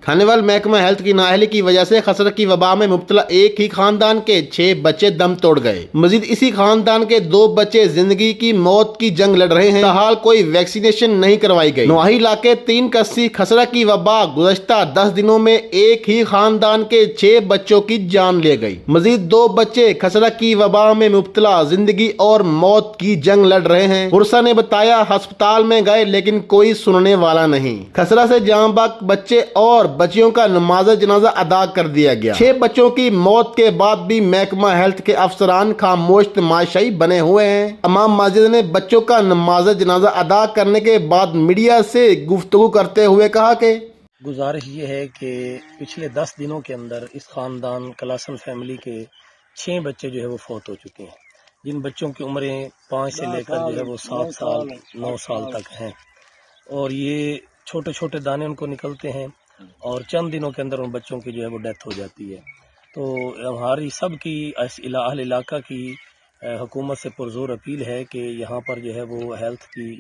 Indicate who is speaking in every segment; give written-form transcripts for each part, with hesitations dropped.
Speaker 1: Honeywell महकमा health की नाअहली की वजह से खसरा की वबा में मुब्तला एक ही खानदान के 6 बच्चे दम तोड़ गए। मजीद इसी खानदान के 2 बच्चे जिंदगी की मौत की जंग लड़ रहे हैं। हाल कोई वैक्सीनेशन नहीं करवाई गई। नवाही इलाके 3 कस्सी खसरा की वबा गुज़श्ता 10 दिनों में एक ही खानदान के 6 बच्चों की जान ले गई। मजीद 2 बच्चे खसरा की वबा में मुब्तला जिंदगी और मौत की जंग लड़ रहे हैं। पुरसा ने बताया अस्पताल में गए लेकिन कोई सुनने वाला नहीं। खसरा से जाँ बाक बच्चे और बच्चियों का नमाज जनाजा अदा कर दिया गया। 6 बच्चों की मौत के बाद भी महकमा हेल्थ के अफसरान खामोश तमाशाई बने हुए हैं। इमाम मस्जिद ने बच्चों का नमाज जनाजा अदा करने के बाद मीडिया से गुफ्तगू करते हुए कहा कि
Speaker 2: गुजारिश ये है कि पिछले 10 दिनों के अंदर इस खानदान कलासन फैमिली के 6 बच्चे जो है वो फौत हो चुके हैं, जिन बच्चों की उम्रें 5 से लेकर जो है वो 7 साल 9 साल तक हैं, और ये छोटे छोटे दाने उनको निकलते हैं और चंद दिनों के अंदर उन बच्चों की जो है वो डेथ हो जाती है। तो हमारी सब की अहल इलाका की हुकूमत से पुरजोर अपील है कि यहाँ पर जो है वो हेल्थ की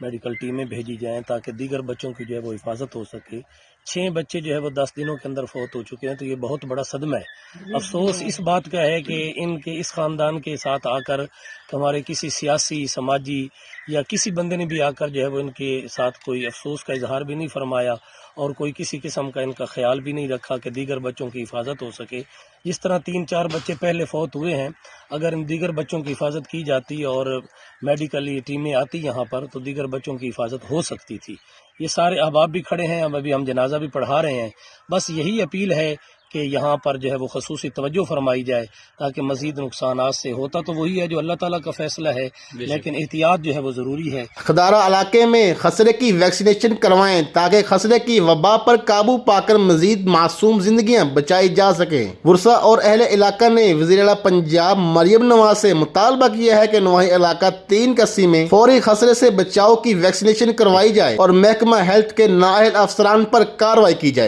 Speaker 2: मेडिकल टीमें भेजी जाएं ताकि दीगर बच्चों की जो है वो हिफाजत हो सके। 6 बच्चे जो है वो 10 दिनों के अंदर फौत हो चुके हैं, तो ये बहुत बड़ा सदमा है। अफसोस इस बात का है कि इनके इस ख़ानदान के साथ आकर हमारे किसी सियासी समाजी या किसी बंदे ने भी आकर जो है वो इनके साथ कोई अफसोस का इजहार भी नहीं फरमाया और कोई किसी किस्म का इनका ख्याल भी नहीं रखा कि दीगर बच्चों की हिफाजत हो सके। जिस तरह 3-4 बच्चे पहले फौत हुए हैं, अगर इन दीगर बच्चों की हिफाजत की जाती और मेडिकली टीमें आती यहाँ पर तो दीगर बच्चों की हिफाजत हो सकती थी। ये सारे अहबाब भी खड़े हैं, अब अभी हम जनाजा भी पढ़ा रहे हैं। बस यही अपील है कि यहाँ पर जो है वो खसूसी तवज्जो फरमाई जाए ताकि मजीद नुकसानात से होता तो वही है जो अल्लाह ताला का फैसला है, लेकिन एहतियात जो है वो ज़रूरी है।
Speaker 1: खदारा इलाके में खसरे की वैक्सीनेशन करवाएं ताकि खसरे की वबा पर काबू पाकर मजीद मासूम जिंदगियां बचाई जा सके। वर्सा और अहले इलाका ने वज़ीर आला पंजाब मरियम नवाज से मुतालबा किया है कि नवाही इलाका 3 कस्सी में फौरी खसरे से बचाव की वैक्सीनेशन करवाई जाए और महकमा हेल्थ के नाअहल अफसरान पर कार्रवाई की जाए।